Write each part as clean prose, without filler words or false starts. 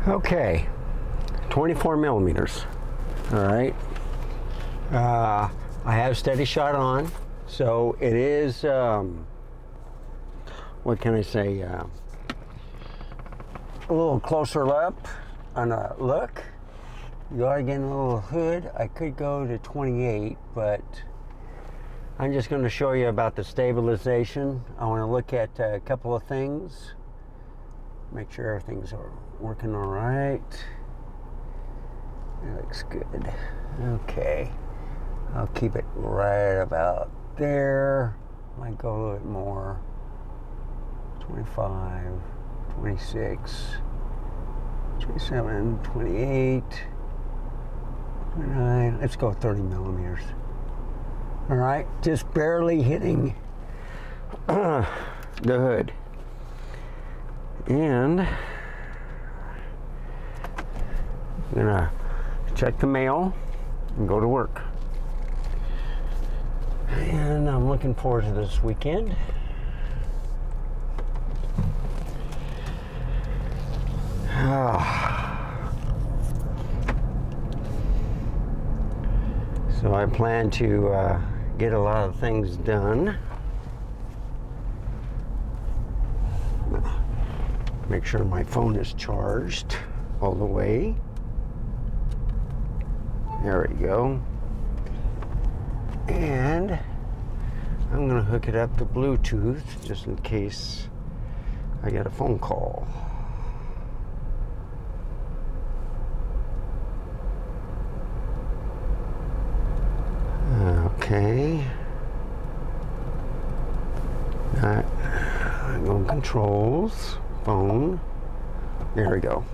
Okay, 24 millimeters. All right. I have steady shot on, so it is, what can I say, a little closer up on a look. You are getting a little hood. I could go to 28, but I'm just going to show you about the stabilization. I want to look at a couple of things. Make sure everything's working all right. That looks good. Okay. I'll keep it right about there. Might go a little bit more. 25, 26, 27, 28, 29. Let's go 30 millimeters. All right, just barely hitting the hood. And I'm gonna check the mail and go to work. And I'm looking forward to this weekend. So I plan to get a lot of things done. Make sure my phone is charged all the way. There we go. And I'm going to hook it up to Bluetooth just in case I get a phone call. Okay. I'm going controls, phone. There we go.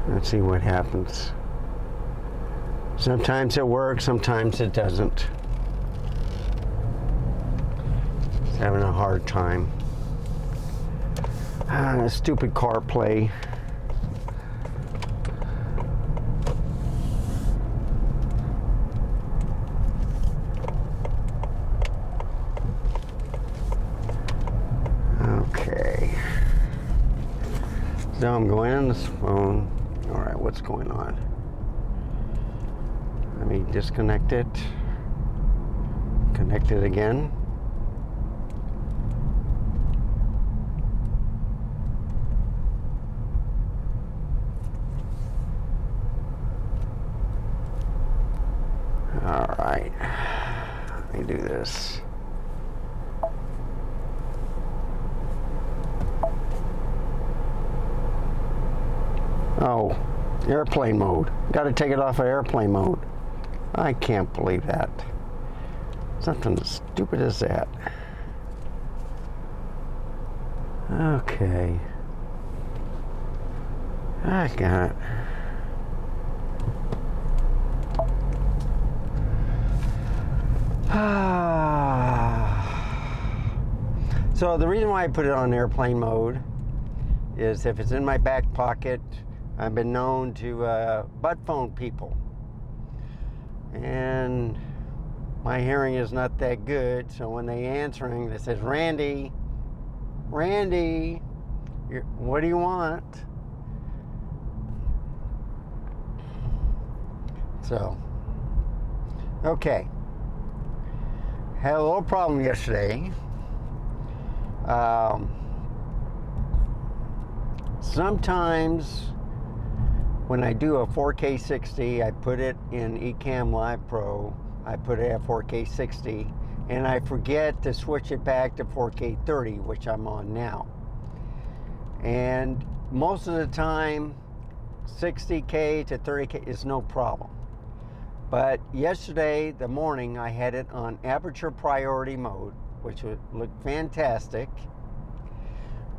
Let's see what happens. Sometimes it works, sometimes it doesn't. It's having a hard time. Stupid CarPlay. Okay. So I'm going on this phone. All right, what's going on? Let me disconnect it. Connect it again. All right. Let me do this. Oh, airplane mode. Got to take it off of airplane mode. I can't believe that. Something as stupid as that. Okay. I got it. So the reason why I put it on airplane mode is if it's in my back pocket, I've been known to butt phone people. And my hearing is not that good, so when they answering, they says, Randy, what do you want? So, okay. Had a little problem yesterday. Sometimes when I do a 4K 60, I put it in Ecamm Live Pro. I put it at 4K 60, and I forget to switch it back to 4K 30, which I'm on now. And most of the time, 60K to 30K is no problem. But yesterday, the morning, I had it on aperture priority mode, which would look fantastic.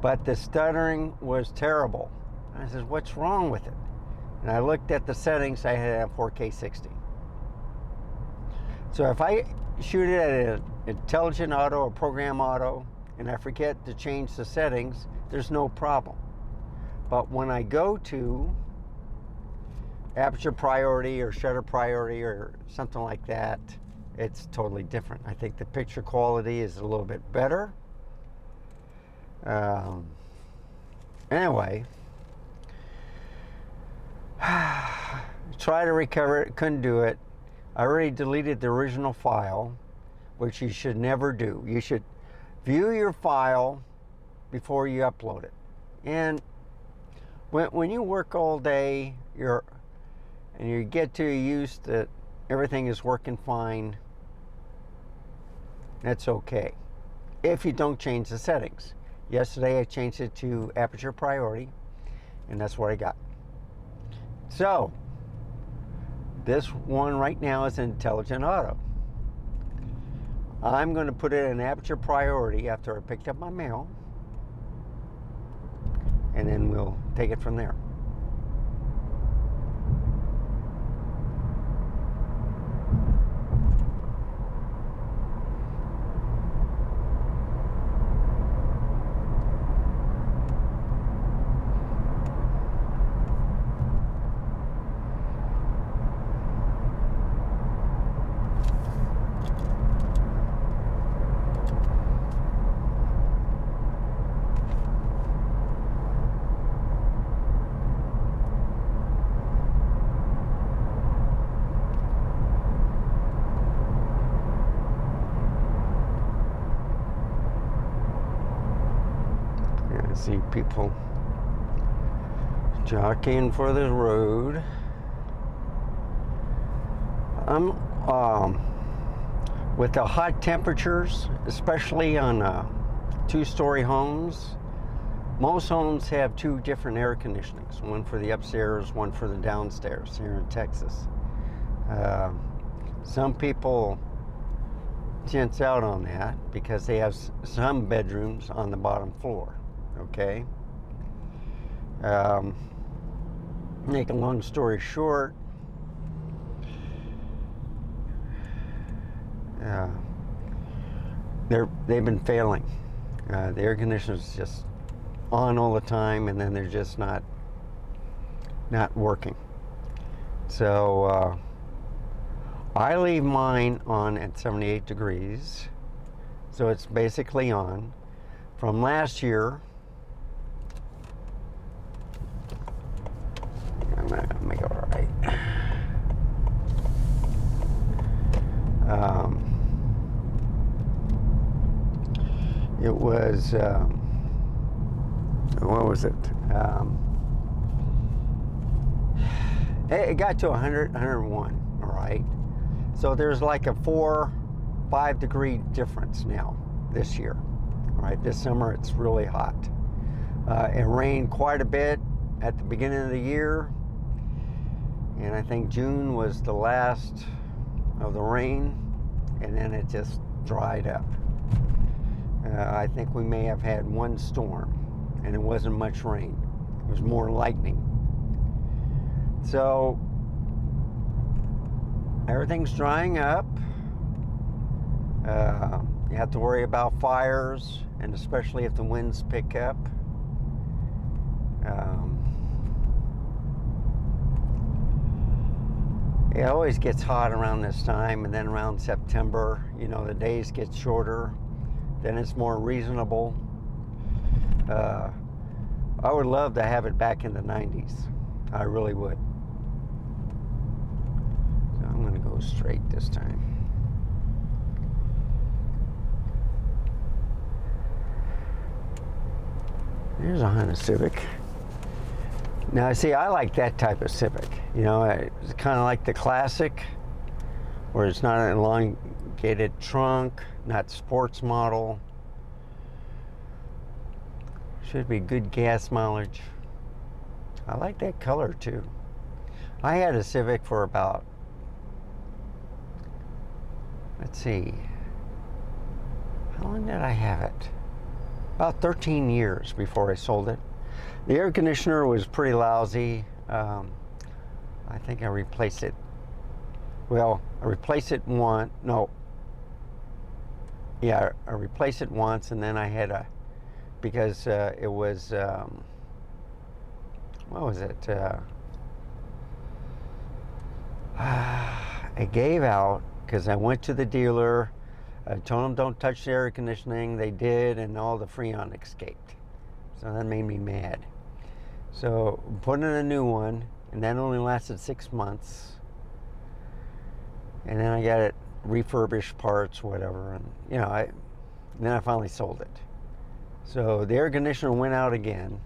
But the stuttering was terrible. And I said, what's wrong with it? And I looked at the settings, I had it at 4K 60. So if I shoot it at an intelligent auto or program auto, and I forget to change the settings, there's no problem. But when I go to aperture priority or shutter priority or something like that, it's totally different. I think the picture quality is a little bit better. Anyway, try to recover it, couldn't do it. I already deleted the original file, which you should never do. You should view your file before you upload it. And when you work all day, and you get too used that everything is working fine, that's okay. If you don't change the settings. Yesterday I changed it to aperture priority, and that's what I got. So, this one right now is intelligent auto. I'm going to put it in aperture priority after I picked up my mail, and then we'll take it from there. See people jockeying for the road. With the hot temperatures, especially on two-story homes, most homes have two different air conditionings, one for the upstairs, one for the downstairs here in Texas. Some people chintz out on that because they have some bedrooms on the bottom floor. Okay. Make a long story short, they've been failing. The air conditioner's just on all the time, and then they're just not working. So I leave mine on at 78 degrees, so it's basically on. From last year, let me go right. It was, what was it? It got to 100, 101, all right? So there's like a 4-5 degree difference now this year, all right? This summer it's really hot. It rained quite a bit at the beginning of the year, and I think June was the last of the rain, and then it just dried up. I think we may have had one storm, and it wasn't much rain. It was more lightning. So everything's drying up. You have to worry about fires, and especially if the winds pick up. It always gets hot around this time, and then around September, you know, the days get shorter, then it's more reasonable. I would love to have it back in the 90s. I really would. So I'm going to go straight this time. There's a Honda Civic. Now, see, I like that type of Civic. You know, it's kind of like the Classic, where it's not an elongated trunk, not sports model. Should be good gas mileage. I like that color too. I had a Civic for about, let's see, how long did I have it? About 13 years before I sold it. The air conditioner was pretty lousy. I think I replaced it. Well, I replaced it once. No. Yeah, I replaced it once, and then I had because it was, what was it? It gave out because I went to the dealer. I told them don't touch the air conditioning. They did, and all the Freon escaped. So that made me mad. So put in a new one, and that only lasted 6 months. And then I got it refurbished, parts, whatever, and then I finally sold it. So the air conditioner went out again,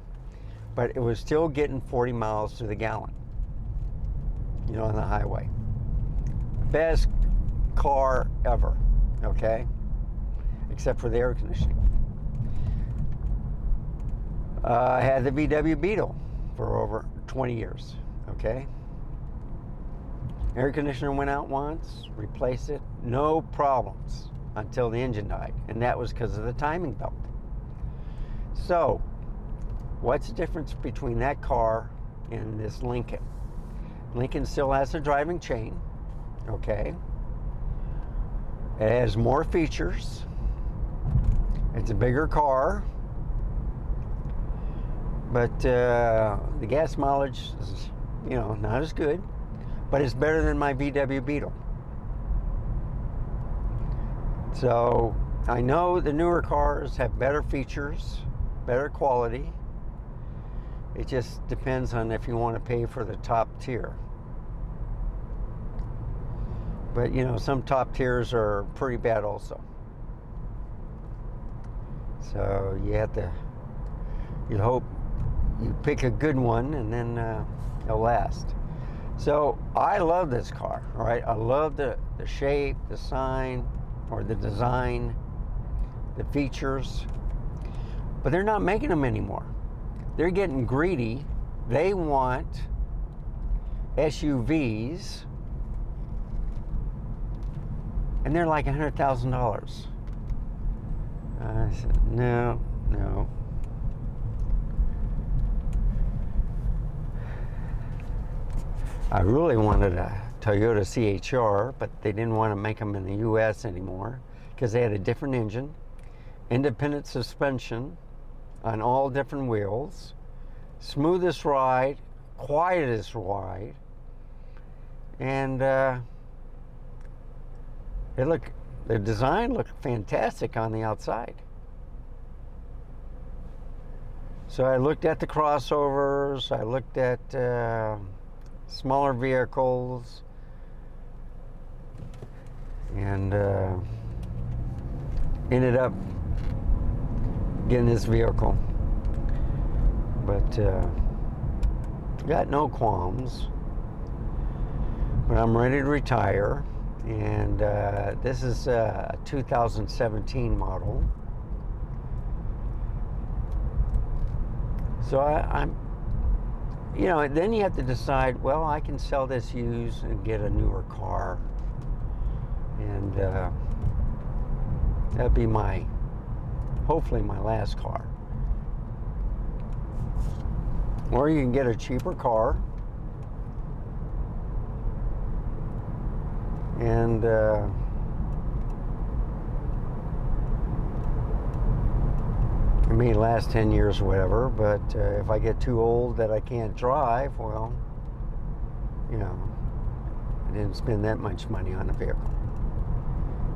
but it was still getting 40 miles to the gallon, on the highway. Best car ever, okay? Except for the air conditioning. I had the VW Beetle for over 20 years, okay? Air conditioner went out once, replaced it, no problems until the engine died. And that was because of the timing belt. So, what's the difference between that car and this Lincoln? Lincoln still has a driving chain, okay? It has more features. It's a bigger car. But the gas mileage is, not as good. But it's better than my VW Beetle. So I know the newer cars have better features, better quality. It just depends on if you want to pay for the top tier. But some top tiers are pretty bad also. So you hope you pick a good one, and then it'll last. So I love this car, all right? I love the shape, the sign, or the design, the features. But they're not making them anymore. They're getting greedy. They want SUVs, and they're like $100,000. I said, no. I really wanted a Toyota CHR, but they didn't want to make them in the U.S. anymore because they had a different engine, independent suspension on all different wheels, smoothest ride, quietest ride, and the design looked fantastic on the outside. So I looked at the crossovers, I looked at smaller vehicles, and ended up getting this vehicle. But got no qualms. But I'm ready to retire, and this is a 2017 model. So I'm then you have to decide, well, I can sell this used and get a newer car. And that'd be hopefully my last car. Or you can get a cheaper car. And it may last 10 years or whatever, but if I get too old that I can't drive, well, I didn't spend that much money on a vehicle.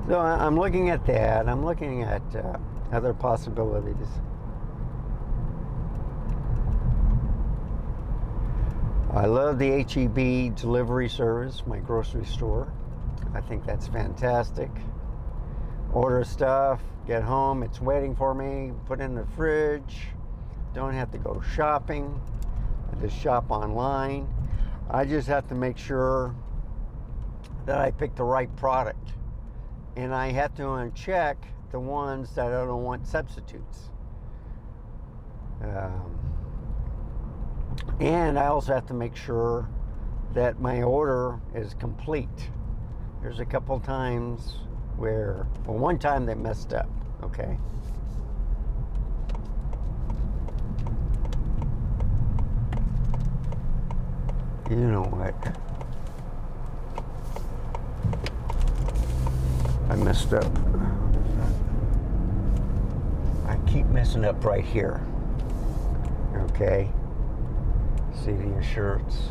So I'm looking at that. I'm looking at other possibilities. I love the HEB delivery service, my grocery store. I think that's fantastic. Order stuff, get home, it's waiting for me, put in the fridge. Don't have to go shopping. I just shop online. I just have to make sure that I pick the right product. And I have to uncheck the ones that I don't want substitutes. And I also have to make sure that my order is complete. There's a couple times one time they messed up, okay? You know what? I messed up. I keep messing up right here, okay? See the insurance.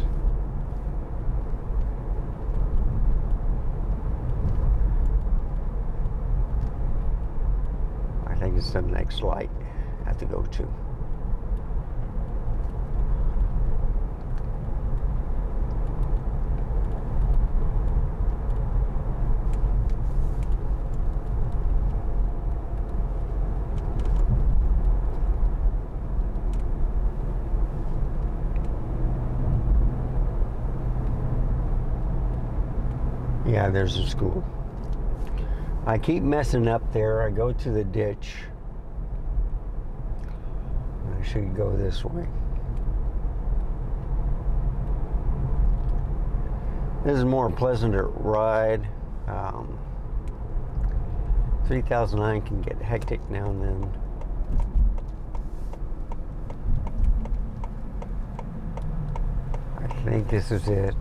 I think it's the next light I have to go to. Yeah, there's a school. I keep messing up there. I go to the ditch. I should go this way. This is a more pleasanter ride. 3009 can get hectic now and then. I think this is it.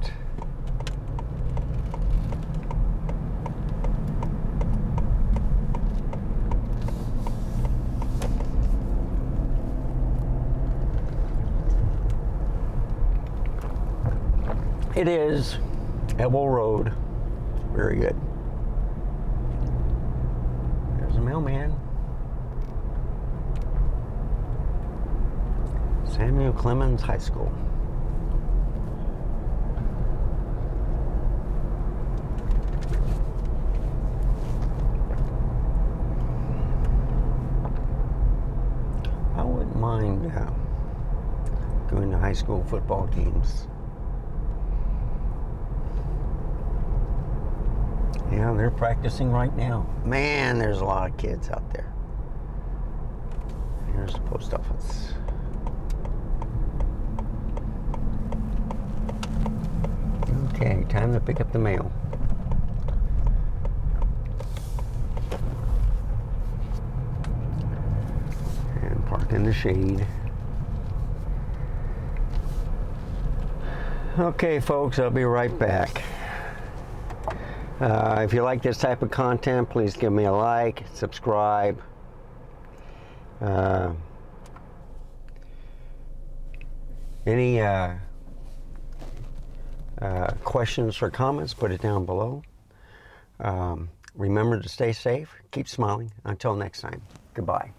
It is Ebel Road. Very good. There's a mailman. Samuel Clemens High School. I wouldn't mind going to high school football games. Yeah, they're practicing right now. Man, there's a lot of kids out there. Here's the post office. Okay, time to pick up the mail. And park in the shade. Okay, folks, I'll be right back. If you like this type of content, please give me a like, subscribe. Any questions or comments, put it down below. Remember to stay safe, keep smiling. Until next time, goodbye.